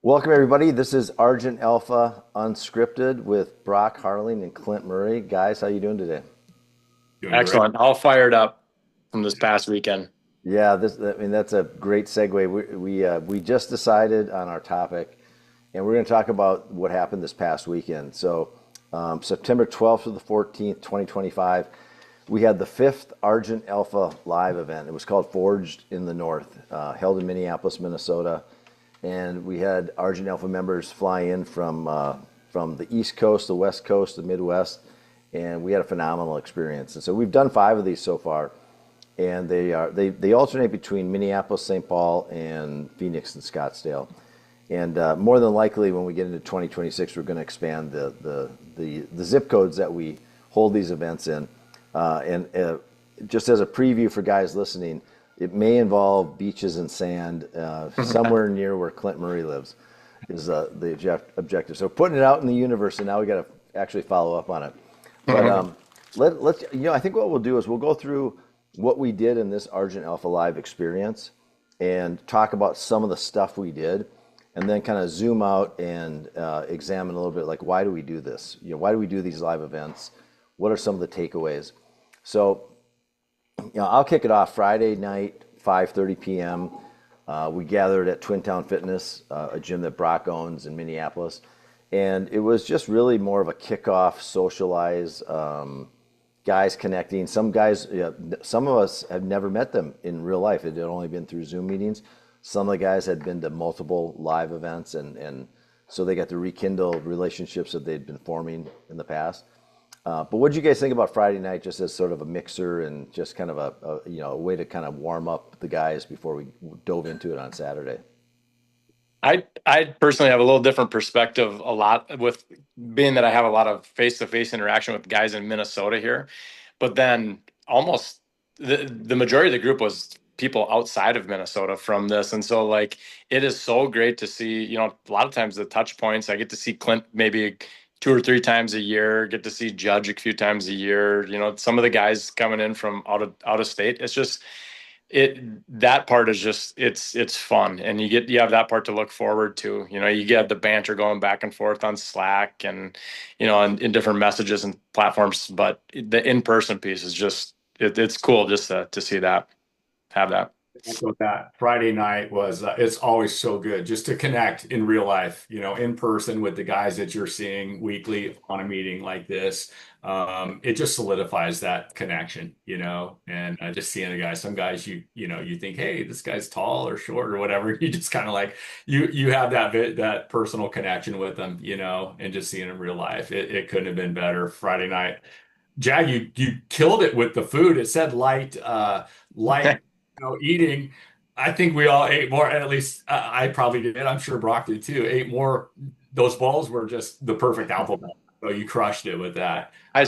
Welcome, everybody. This is Argent Alpha Unscripted with Brock Harling and Clint Murray. Guys, how you doing today? Doing great. Excellent. All fired up from this past weekend. Yeah, that's a great segue. We just decided on our topic, and we're going to talk about what happened this past weekend. So, September 12th to the 14th, 2025, we had the fifth Argent Alpha live event. It was called Forged in the North, held in Minneapolis, Minnesota. And we had Argent Alpha members fly in from the East Coast, the West Coast, the Midwest, and we had a phenomenal experience. And so we've done five of these so far, and they alternate between Minneapolis, St. Paul, and Phoenix and Scottsdale. And more than likely, when we get into 2026, we're going to expand the zip codes that we hold these events in. And just as a preview for guys listening, it may involve beaches and sand somewhere near where Clint Murray lives, is the objective. So putting it out in the universe, and now we got to actually follow up on it. But let's I think what we'll do is we'll go through what we did in this Argent Alpha Live experience and talk about some of the stuff we did, and then kind of zoom out and examine a little bit like, why do we do this? Why do we do these live events? What are some of the takeaways? So I'll kick it off. Friday night, 5:30 p.m. We gathered at Twin Town Fitness, a gym that Brock owns in Minneapolis, and it was just really more of a kickoff, socialize, guys connecting. Some guys, some of us had never met them in real life. It had only been through Zoom meetings. Some of the guys had been to multiple live events, and so they got to rekindle relationships that they'd been forming in the past. But what did you guys think about Friday night, just as sort of a mixer and just kind of a way to kind of warm up the guys before we dove into it on Saturday? I personally have a little different perspective, a lot with being that I have a lot of face-to-face interaction with guys in Minnesota here, but then almost the majority of the group was people outside of Minnesota from this. And so like it is so great to see, a lot of times the touch points, I get to see Clint maybe two or three times a year, get to see Judge a few times a year, some of the guys coming in from out of state. It's just that part is just it's fun, and you have that part to look forward to. You get the banter going back and forth on Slack and in different messages and platforms, but the in-person piece is just it's cool just to see that, have that. So that Friday night was, it's always so good just to connect in real life, in person with the guys that you're seeing weekly on a meeting like this. It just solidifies that connection, and just seeing the guys, some guys you think, hey, this guy's tall or short or whatever. You just kind of like, you have that personal connection with them, and just seeing in real life. It couldn't have been better Friday night. Jag, you killed it with the food. It said light eating. I think we all ate more, at least I probably did. I'm sure Brock did too. Ate more. Those bowls were just the perfect apple bowl. So you crushed it with that. I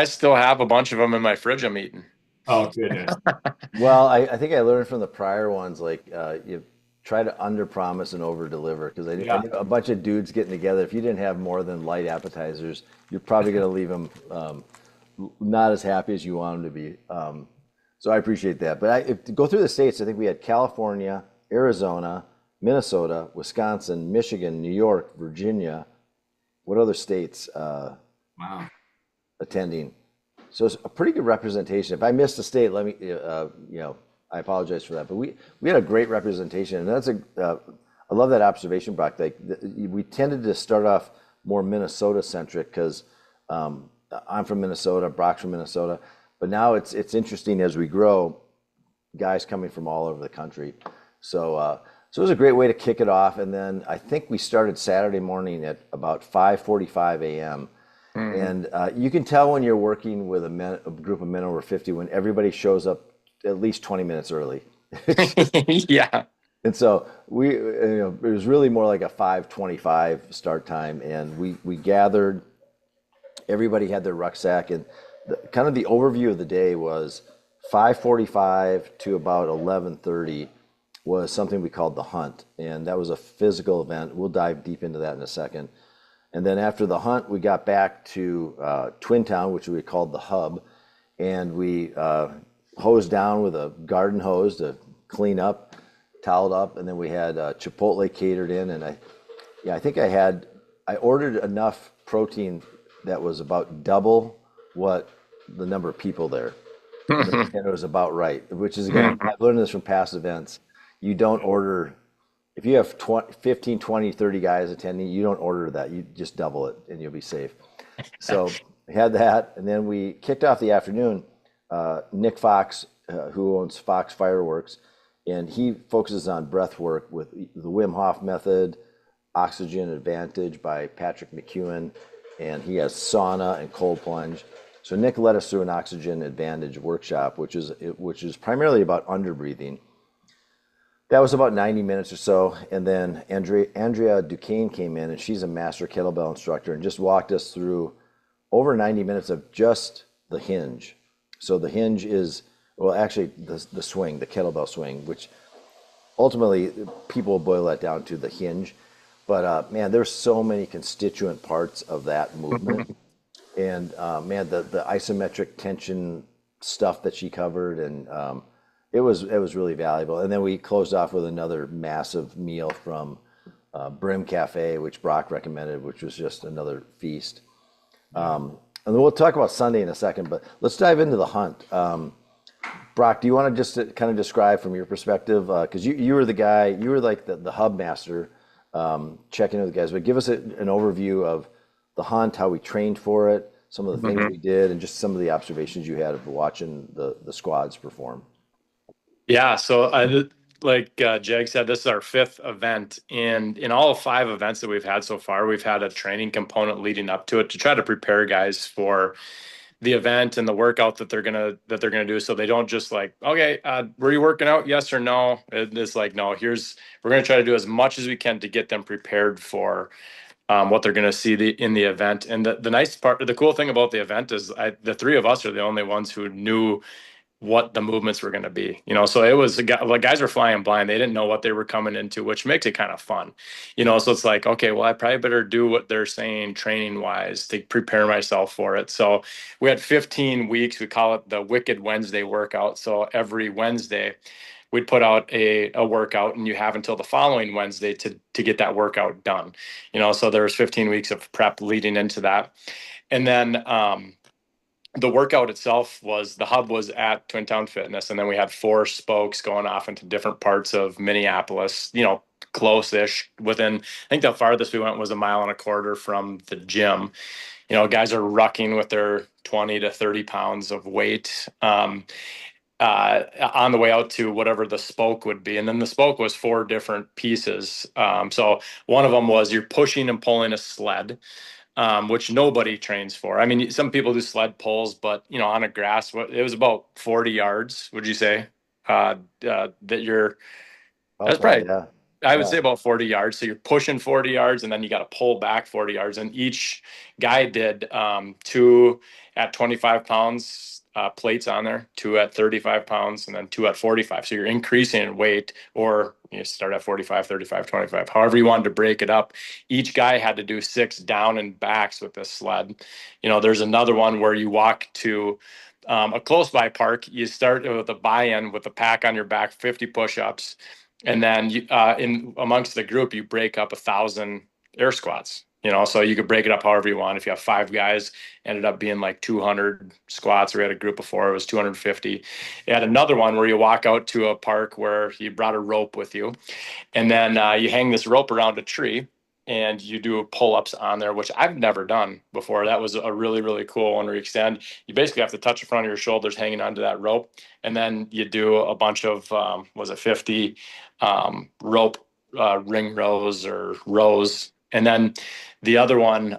still have a bunch of them in my fridge I'm eating. Oh, goodness. Well, I think I learned from the prior ones, like you try to under promise and over deliver, because I Yeah. knew a bunch of dudes getting together. If you didn't have more than light appetizers, you're probably going to leave them not as happy as you want them to be. So I appreciate that. But to go through the states, I think we had California, Arizona, Minnesota, Wisconsin, Michigan, New York, Virginia. What other states Wow. attending? So it's a pretty good representation. If I missed a state, let me, I apologize for that. But we had a great representation, and I love that observation, Brock. Like we tended to start off more Minnesota centric because I'm from Minnesota, Brock's from Minnesota. But now it's interesting as we grow, guys coming from all over the country. So it was a great way to kick it off. And then I think we started Saturday morning at about 5:45 a.m. And you can tell when you're working with a group of men over 50 when everybody shows up at least 20 minutes early. Yeah. And so it was really more like a 5:25 start time, and we gathered. Everybody had their rucksack, and kind of the overview of the day was 5:45 to about 11:30 was something we called the hunt, and that was a physical event. We'll dive deep into that in a second. And then after the hunt, we got back to Twin Town, which we called the hub, and we hosed down with a garden hose to clean up, toweled up, and then we had Chipotle catered in, and Yeah, I think I ordered enough protein that was about double what the number of people there. And it was about right, which is, again, I've learned this from past events. You don't order, if you have 20, 15, 20, 30 guys attending, you don't order that. You just double it and you'll be safe. So we had that. And then we kicked off the afternoon. Nick Fox, who owns Fox Fireworks, and he focuses on breath work with the Wim Hof method, Oxygen Advantage by Patrick McEwen, and he has sauna and cold plunge. So Nick led us through an Oxygen Advantage workshop, which is primarily about underbreathing. That was about 90 minutes or so, and then Andrea Duquesne came in, and she's a master kettlebell instructor, and just walked us through over 90 minutes of just the hinge. So the hinge is, well, actually the swing, the kettlebell swing, which ultimately people boil that down to the hinge. But man, there's so many constituent parts of that movement. And man, the isometric tension stuff that she covered, and it was really valuable. And then we closed off with another massive meal from Brim Cafe, which Brock recommended, which was just another feast. And then we'll talk about Sunday in a second, but let's dive into the hunt. Brock, do you want to just kind of describe from your perspective? Because you were the guy, you were like the hub master, checking in with the guys, but give us an overview of the hunt, how we trained for it, some of the things we did, and just some of the observations you had of watching the squads perform. Yeah, so like Jag said, this is our fifth event, and in all 5 events that we've had so far, we've had a training component leading up to it to try to prepare guys for the event and the workout that they're gonna do, so they don't just like, okay, were you working out? Yes or no? It's like, no. We're gonna try to do as much as we can to get them prepared for what they're gonna see in the event. And the nice part, the cool thing about the event is the 3 of us are the only ones who knew what the movements were going to be, so it was like guys were flying blind. They didn't know what they were coming into, which makes it kind of fun, so it's like, okay, well, I probably better do what they're saying training wise to prepare myself for it. So we had 15 weeks. We call it the Wicked Wednesday workout. So every Wednesday we'd put out a workout, and you have until the following Wednesday to get that workout done. So there was 15 weeks of prep leading into that. And then the workout itself the hub was at Twin Town Fitness, and then we had 4 spokes going off into different parts of Minneapolis, close-ish. I think the farthest we went was 1.25 miles from the gym. Guys are rucking with their 20 to 30 pounds of weight on the way out to whatever the spoke would be. And then the spoke was 4 different pieces. So one of them was you're pushing and pulling a sled, which nobody trains for. I mean, some people do sled pulls, but on a grass, it was about 40 yards. Would you say that that's Okay, probably, yeah. I would Yeah. say about 40 yards. So you're pushing 40 yards, and then you got to pull back 40 yards. And each guy did 2 at 25 pounds plates on there, 2 at 35 pounds, and then 2 at 45. So you're increasing in weight, or you start at 45, 35, 25, however you wanted to break it up. Each guy had to do 6 down and backs with this sled. There's another one where you walk to a close by park. You start with a buy-in with a pack on your back, 50 push-ups. And then in amongst the group, you break up 1,000 air squats. So you could break it up however you want. If you have 5 guys, ended up being like 200 squats. We had a group of 4; it was 250. You had another one where you walk out to a park where you brought a rope with you, and then you hang this rope around a tree, and you do pull-ups on there, which I've never done before. That was a really, really cool one where you extend. You basically have to touch the front of your shoulders hanging onto that rope, and then you do a bunch of 50 rope ring rows or rows. And then the other one,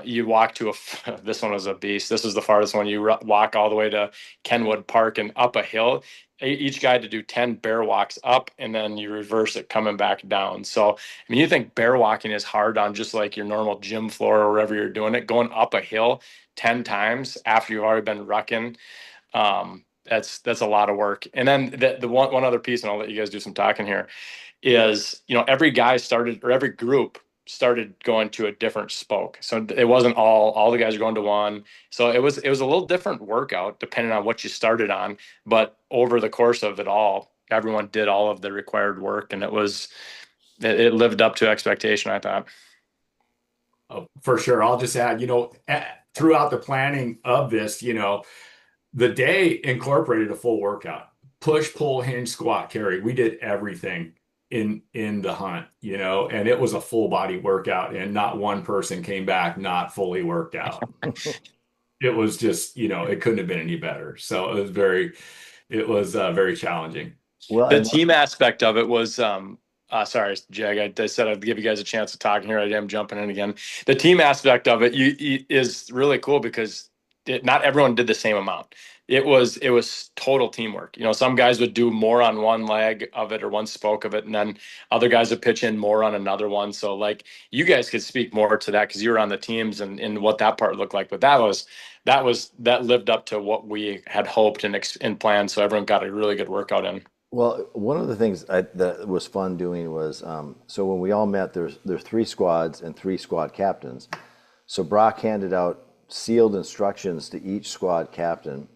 you walk to this one was a beast. This was the farthest one. You walk all the way to Kenwood Park and up a hill. Each guy to do 10 bear walks up, and then you reverse it coming back down. So, I mean, you think bear walking is hard on just like your normal gym floor or wherever you're doing it, going up a hill 10 times after you've already been rucking. That's a lot of work. And then the one other piece, and I'll let you guys do some talking here, is every guy started, or every group started going to a different spoke. So it wasn't all the guys are going to one. So it was a little different workout depending on what you started on. But over the course of it all, everyone did all of the required work, and it lived up to expectation, I thought. For sure. I'll just add, throughout the planning of this, the day incorporated a full workout, push, pull, hinge, squat, carry. We did everything in the hunt, and it was a full body workout, and not one person came back not fully worked out. It was just, it couldn't have been any better. So it was very challenging. Well, The team aspect of it was, sorry, Jag, I said I'd give you guys a chance to talk, and here I am jumping in again. The team aspect of it is really cool because not everyone did the same amount. It was total teamwork. Some guys would do more on one leg of it or one spoke of it, and then other guys would pitch in more on another one. So like you guys could speak more to that because you were on the teams and what that part looked like. But that lived up to what we had hoped and planned. So everyone got a really good workout in. well, one of the things that was fun doing was so when we all met, there's 3 squads and 3 squad captains. So Brock handed out sealed instructions to each squad captain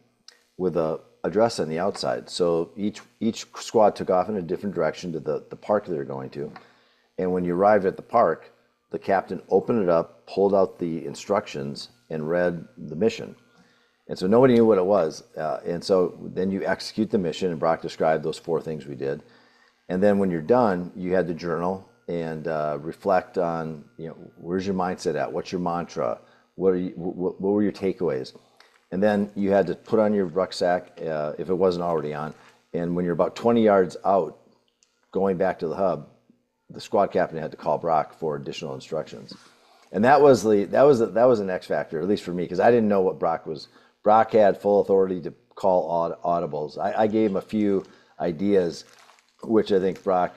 with a address on the outside. So each squad took off in a different direction to the park they're going to. And when you arrived at the park, the captain opened it up, pulled out the instructions, and read the mission. And so nobody knew what it was. And so then you execute the mission, and Brock described those 4 things we did. And then when you're done, you had to journal and reflect on, where's your mindset at? What's your mantra? What were your takeaways? And then you had to put on your rucksack if it wasn't already on. And when you're about 20 yards out, going back to the hub, the squad captain had to call Brock for additional instructions. And that was an X factor, at least for me, because I didn't know what Brock was. Brock had full authority to call audibles. I gave him a few ideas, which I think Brock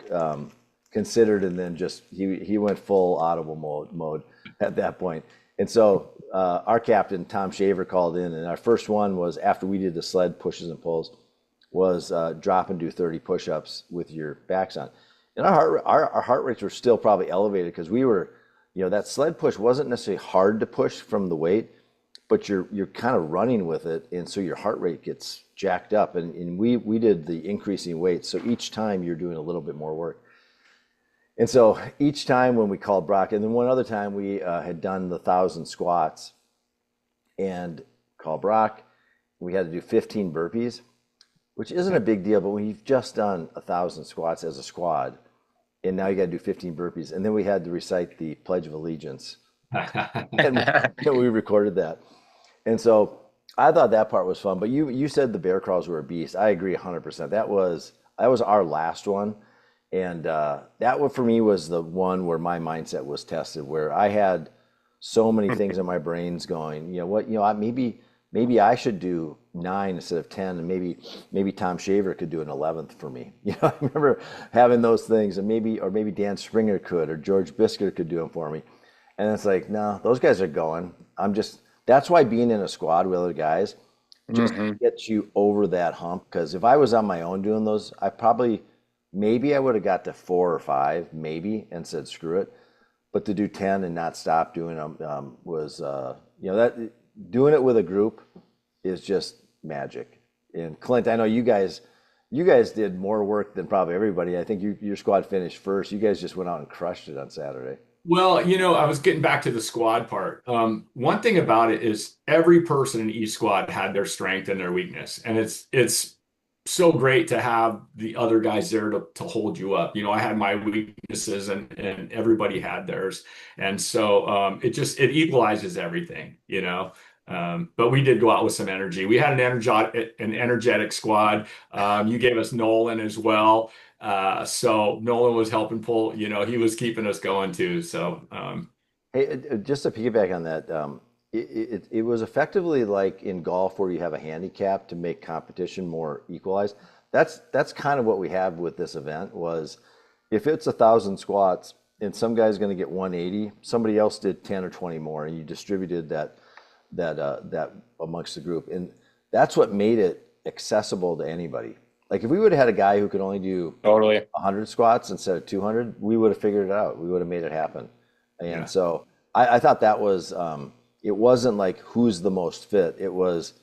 considered, and then just he went full audible mode at that point. And so our captain, Tom Shaver, called in, and our first one was after we did the sled pushes and pulls, was drop and do 30 push-ups with your backs on. And our heart rates were still probably elevated because we were, that sled push wasn't necessarily hard to push from the weight, but you're kind of running with it, and so your heart rate gets jacked up. And we did the increasing weight, so each time you're doing a little bit more work. And so each time when we called Brock, and then one other time we had done the 1,000 squats and called Brock, we had to do 15 burpees, which isn't a big deal, but when you've just done 1,000 squats as a squad, and now you got to do 15 burpees, and then we had to recite the Pledge of Allegiance, and we recorded that. And so I thought that part was fun, but you said the bear crawls were a beast. I agree 100%. That was our last one. And that one for me was the one where my mindset was tested, where I had so many things in my brains going, maybe I should do 9 instead of 10, and maybe Tom Shaver could do an 11th for me. I remember having those things, and maybe Dan Springer could, or George Bisker could do them for me. And it's like, no, those guys are going. That's why being in a squad with other guys just gets you over that hump. Because if I was on my own doing those, maybe I would have got to 4 or 5, maybe, and said, screw it. But to do 10 and not stop doing them was, that doing it with a group is just magic. And Clint, I know you guys did more work than probably everybody. I think your squad finished first. You guys just went out and crushed it on Saturday. Well, I was getting back to the squad part. One thing about it is every person in each squad had their strength and their weakness. And it's so great to have the other guys there to hold you up. I had my weaknesses and everybody had theirs. And so it equalizes everything, But we did go out with some energy. We had an energetic squad. You gave us Nolan as well. So Nolan was helping pull, he was keeping us going too. So, Hey, just to piggyback on that, it was effectively like in golf where you have a handicap to make competition more equalized. That's kind of what we have with this event was if it's 1,000 squats and some guy's going to get 180, somebody else did 10 or 20 more, and you distributed that amongst the group. And that's what made it accessible to anybody. Like if we would have had a guy who could only do 100 squats instead of 200, we would have figured it out. We would have made it happen. And so I thought that was, it wasn't like who's the most fit. It was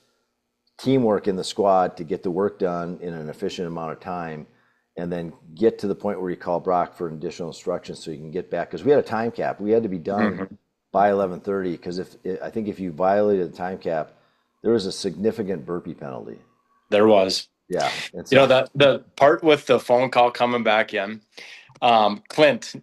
teamwork in the squad to get the work done in an efficient amount of time, and then get to the point where you call Brock for additional instructions so you can get back. Because we had a time cap. We had to be done by 11:30, because I think if you violated the time cap, there was a significant burpee penalty. There was. Yeah, and You know, so the part with the phone call coming back in, Clint,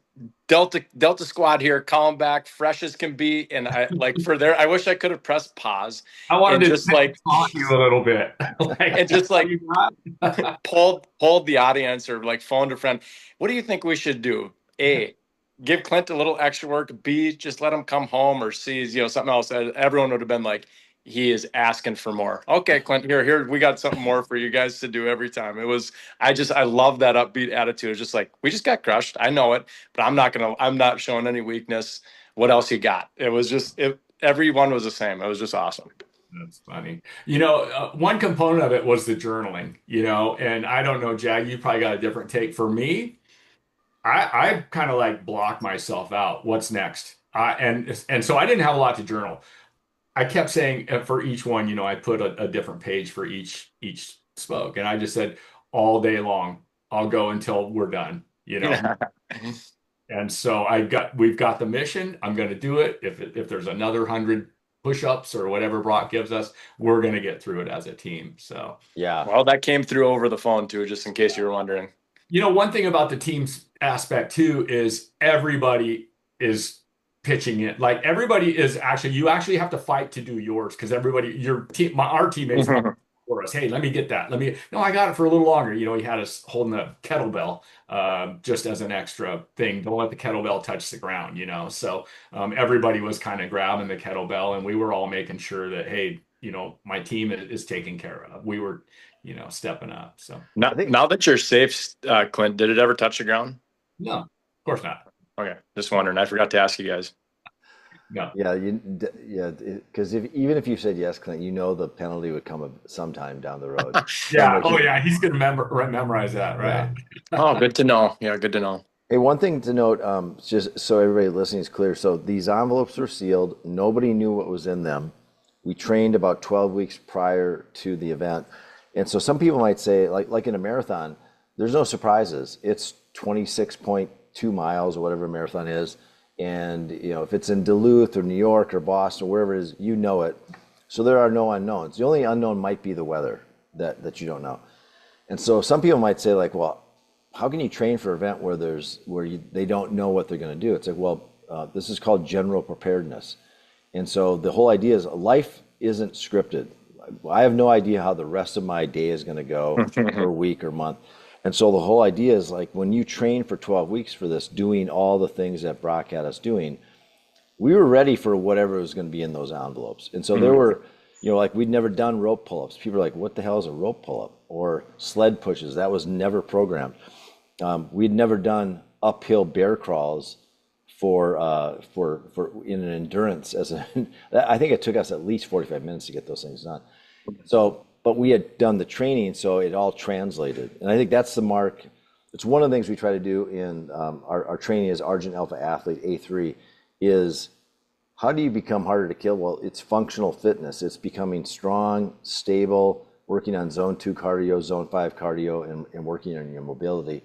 Delta Squad here, calling back, fresh as can be. And I like for there, I wish I could have pressed pause I and wanted just like to taunt you a little bit. Like, and just like you got? pulled the audience or like phoned a friend. What do you think we should do? A, give Clint a little extra work. B, just let him come home. Or C, is, something else. Everyone would have been like, he is asking for more. Okay, Clint, here, we got something more for you guys to do every time. It was, I love that upbeat attitude. It's just like, we just got crushed. I know it, but I'm not showing any weakness. What else you got? It was just, everyone was the same. It was just awesome. That's funny. One component of it was the journaling, and I don't know, Jag, you probably got a different take. For me, I kind of like block myself out. What's next? And so I didn't have a lot to journal. I kept saying for each one, I put a different page for each spoke, and I just said all day long, I'll go until we're done, And so we've got the mission. I'm going to do it. If there's another 100 push-ups or whatever Brock gives us, we're going to get through it as a team. So yeah, Well, that came through over the phone too, just in case you were wondering. one thing about the team's aspect too is everybody is pitching in. Like everybody is you actually have to fight to do yours because your team, our teammates want for us. Hey, let me get that. No, I got it for a little longer. He had us holding the kettlebell just as an extra thing. Don't let the kettlebell touch the ground, So everybody was kind of grabbing the kettlebell and we were all making sure that, hey, my team is taken care of. We were, stepping up. So Now that you're safe, Clint, did it ever touch the ground? no, of course not. Okay, just wondering. I forgot to ask you guys. No. yeah, because even if you said yes, Clint, the penalty would come sometime down the road. Yeah. Oh, yeah. He's going to memorize that, right? Oh, good to know. Yeah, good to know. Hey, one thing to note, just so everybody listening is clear. So these envelopes were sealed. Nobody knew what was in them. We trained about 12 weeks prior to the event. And so some people might say, like in a marathon, there's no surprises. It's 26.2 miles or whatever a marathon is. And if it's in Duluth or New York or Boston or wherever it is, it. So there are no unknowns. The only unknown might be the weather that you don't know. And so some people might say like, well, how can you train for an event where they don't know what they're going to do? It's like, well, this is called general preparedness. And so the whole idea is life isn't scripted. I have no idea how the rest of my day is going to go or week or month. And so the whole idea is like when you train for 12 weeks for this, doing all the things that Brock had us doing, we were ready for whatever was going to be in those envelopes. And so there were, like we'd never done rope pull-ups. People are like, what the hell is a rope pull-up? Or sled pushes. That was never programmed. We'd never done uphill bear crawls for in an endurance I think it took us at least 45 minutes to get those things done. So, but we had done the training, so it all translated. And I think that's the mark. It's one of the things we try to do in our training as Argent Alpha Athlete A3 is how do you become harder to kill? Well, it's functional fitness. It's becoming strong, stable, working on zone 2 cardio, zone 5 cardio, and working on your mobility.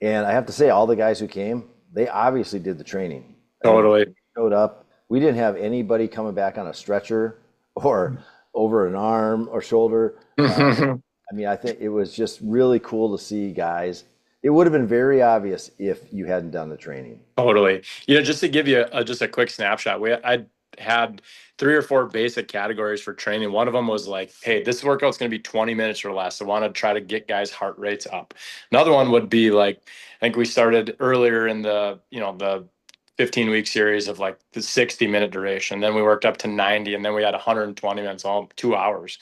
And I have to say, all the guys who came, they obviously did the training. Totally. Showed up. We didn't have anybody coming back on a stretcher or over an arm or shoulder. I think it was just really cool to see guys. It would have been very obvious if you hadn't done the training. Totally. Just to give you just a quick snapshot, I had 3 or 4 basic categories for training. One of them was like, hey, this workout's going to be 20 minutes or less. I want to try to get guys' heart rates up. Another one would be like, I think we started earlier in the 15-week series of like the 60-minute duration. Then we worked up to 90, and then we had 120 minutes, all 2 hours.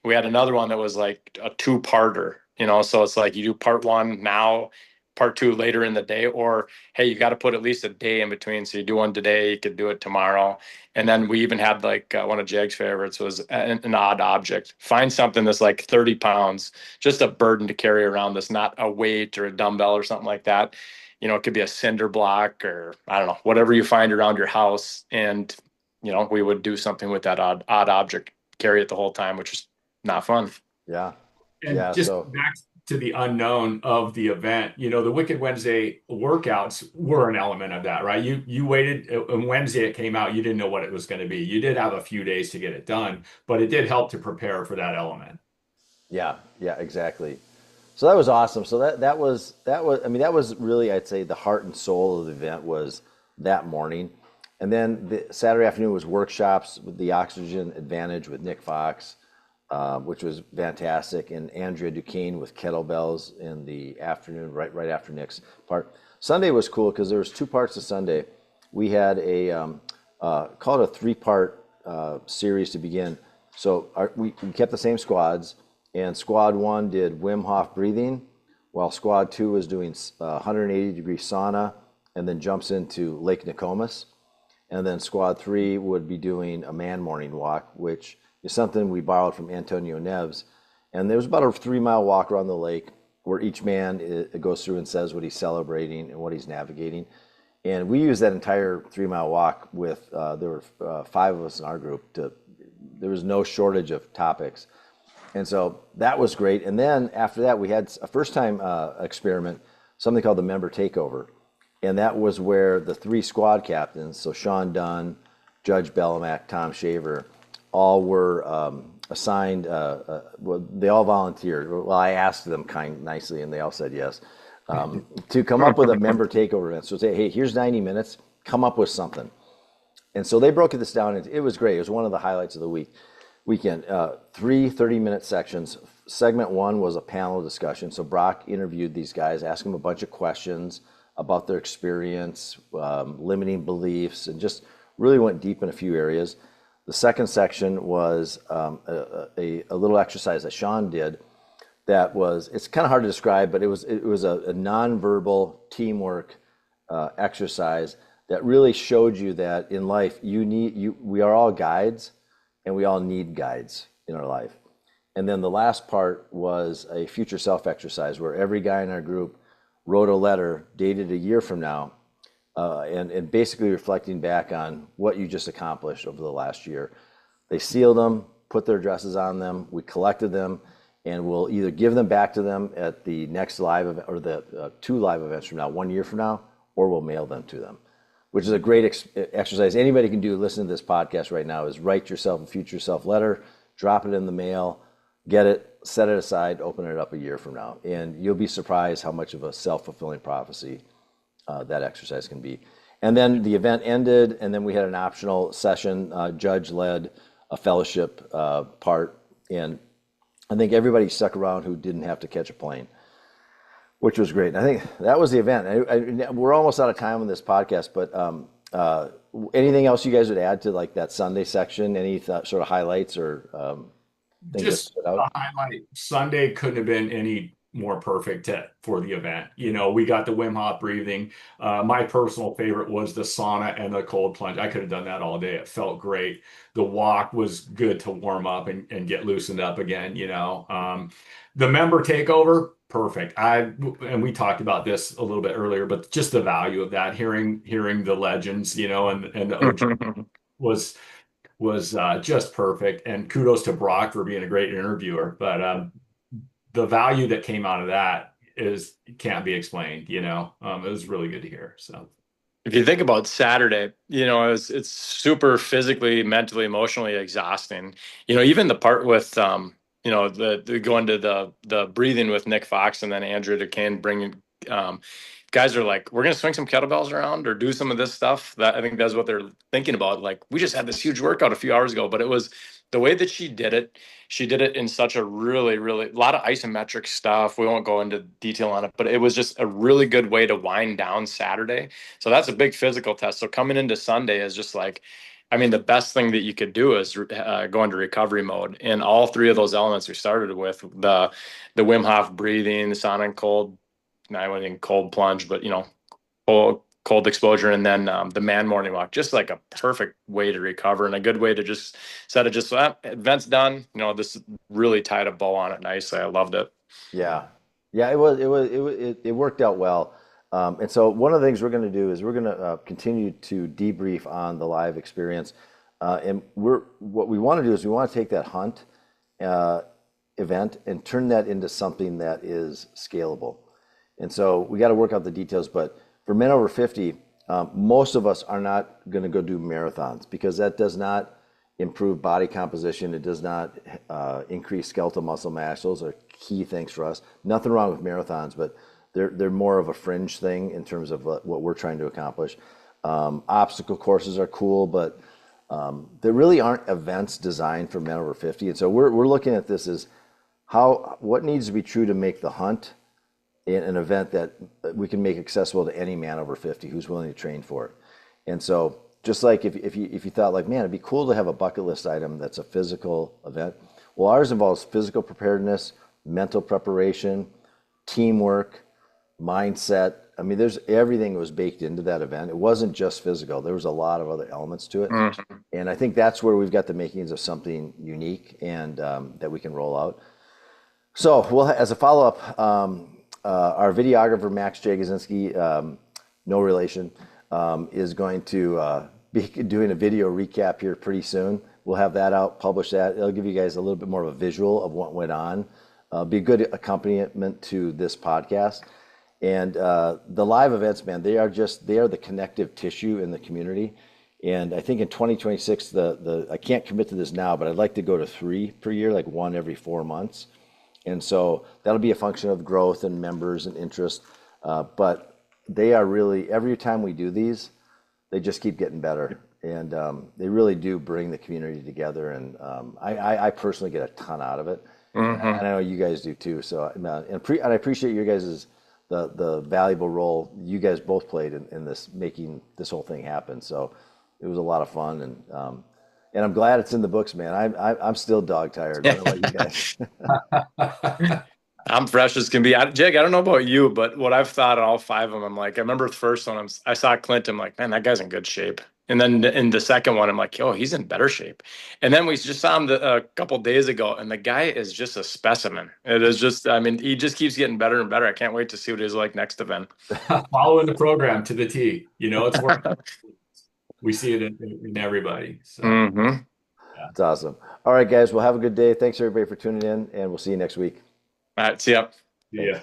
We had another one that was like a 2-parter, so it's like you do part 1 now, part 2 later in the day, or hey, you got to put at least a day in between. So you do one today, you could do it tomorrow. And then we even had like one of Jag's favorites was an odd object. Find something that's like 30 pounds, just a burden to carry around that's not a weight or a dumbbell or something like that. It could be a cinder block or I don't know, whatever you find around your house. And, we would do something with that odd object, carry it the whole time, which is not fun. Yeah. And Yeah. just So to the unknown of the event. The Wicked Wednesday workouts were an element of that, right? You waited on Wednesday, it came out, you didn't know what it was going to be. You did have a few days to get it done, but it did help to prepare for that element. Yeah, yeah, exactly. So that was awesome. So that was I mean that was really, I'd say, the heart and soul of the event was that morning. And then the Saturday afternoon was workshops with the Oxygen Advantage with Nick Fox, which was fantastic, and Andrea Duquesne with kettlebells in the afternoon, right after Nick's part. Sunday was cool because there was two parts of Sunday. We had called a three-part series to begin. So we kept the same squads, and squad one did Wim Hof breathing, while squad two was doing 180-degree sauna, and then jumps into Lake Nokomis. And then squad three would be doing a man morning walk, which is something we borrowed from Antonio Neves. And there was about a 3-mile walk around the lake where each man it goes through and says what he's celebrating and what he's navigating. And we used that entire 3-mile walk with, there were 5 of us in our group. There was no shortage of topics. And so that was great. And then after that, we had a first-time experiment, something called the member takeover. And that was where the 3 squad captains, so Sean Dunn, Judge Bellamack, Tom Shaver, all were assigned, well, they all volunteered. Well, I asked them nicely, and they all said yes, to come up with a member takeover event. So say, hey, here's 90 minutes, come up with something. And so they broke this down, and it was great. It was one of the highlights of the weekend. 3 30-minute sections. Segment 1 was a panel discussion. So Brock interviewed these guys, asked them a bunch of questions about their experience, limiting beliefs, and just really went deep in a few areas. The second section was a little exercise that Sean did that was, it's kind of hard to describe, but it was a nonverbal teamwork exercise that really showed you that in life we are all guides, and we all need guides in our life. And then the last part was a future self exercise where every guy in our group wrote a letter dated a year from now, and basically reflecting back on what you just accomplished over the last year. They sealed them, put their addresses on them, we collected them, and we'll either give them back to them at the next live event, or the 2 live events from now, 1 year from now, or we'll mail them to them, which is a great exercise. Anybody can do, listen to this podcast right now, is write yourself a future self letter, drop it in the mail, get it, set it aside, open it up a year from now. And you'll be surprised how much of a self-fulfilling prophecy that exercise can be. And then the event ended, and then we had an optional session. Judge led a fellowship part, and I think everybody stuck around who didn't have to catch a plane, which was great. And I think that was the event. We're almost out of time on this podcast, but anything else you guys would add to like that Sunday section? Any sort of highlights or things that Just stood a out? highlight. Sunday couldn't have been any more perfect for the event. We got the Wim Hof breathing. My personal favorite was the sauna and the cold plunge. I could have done that all day. It felt great. The walk was good to warm up and get loosened up again. The member takeover, perfect. And we talked about this a little bit earlier, but just the value of that, hearing the legends, and the OG was just perfect. And kudos to Brock for being a great interviewer. But the value that came out of that can't be explained. It was really good to hear. So If you think about Saturday, it's super physically, mentally, emotionally exhausting. Even the part with the going to the breathing with Nick Fox and then Andrew Duquesne bringing guys are like, we're gonna swing some kettlebells around or do some of this stuff. That I think that's what they're thinking about. Like, we just had this huge workout a few hours ago, but it was the way that she did it. She did it in such a really, really lot of isometric stuff. We won't go into detail on it, but it was just a really good way to wind down Saturday. So that's a big physical test. So coming into Sunday is just like, I mean, the best thing that you could do is go into recovery mode. And all 3 of those elements we started with, the Wim Hof breathing, the sauna and cold, I went in cold plunge, but cold exposure, and then the man morning walk, just like a perfect way to recover and a good way to just set it. Just event's done. This really tied a bow on it nicely. I loved it. Yeah, yeah, it worked out well. And so one of the things we're going to do is we're going to continue to debrief on the live experience. And what we want to do is we want to take that hunt event and turn that into something that is scalable. And so we got to work out the details. But for men over 50, most of us are not going to go do marathons because that does not improve body composition. It does not increase skeletal muscle mass. Those are key things for us. Nothing wrong with marathons, but they're more of a fringe thing in terms of what we're trying to accomplish. Obstacle courses are cool, but there really aren't events designed for men over 50. And so we're looking at this as what needs to be true to make the hunt an event that we can make accessible to any man over 50 who's willing to train for it. And so just like if you thought like, man, it'd be cool to have a bucket list item that's a physical event. Well, ours involves physical preparedness, mental preparation, teamwork, mindset. I mean, there's everything was baked into that event. It wasn't just physical. There was a lot of other elements to it. Mm-hmm. And I think that's where we've got the makings of something unique and that we can roll out. So we'll, as a follow-up, our videographer, Max Jagosinski, no relation, is going to be doing a video recap here pretty soon. We'll have that out, publish that. It'll give you guys a little bit more of a visual of what went on. Be a good accompaniment to this podcast. And the live events, man, they are the connective tissue in the community. And I think in 2026, I can't commit to this now, but I'd like to go to 3 per year, like 1 every 4 months. And so that'll be a function of growth and members and interest. But they are really, every time we do these, they just keep getting better. And they really do bring the community together. And I personally get a ton out of it. Mm-hmm. And I know you guys do too. So, and I appreciate your guys' the valuable role you guys both played in this, making this whole thing happen. So it was a lot of fun. And I'm glad it's in the books, man. I'm still dog tired. I don't know about you guys. I'm fresh as can be. Jake, I don't know about you, but what I've thought of all 5 of them, I'm like, I remember the first one, I saw Clint, I'm like, man, that guy's in good shape. And then in the second one, I'm like, oh, he's in better shape. And then we just saw him a couple days ago, and the guy is just a specimen. It is just, I mean, he just keeps getting better and better. I can't wait to see what he's like next event. Following the program to the T. You know, it's working. We see it in everybody. So. Mm-hmm. Yeah. It's awesome. All right, guys. Well, have a good day. Thanks, everybody, for tuning in, and we'll see you next week. All right. See ya. See ya.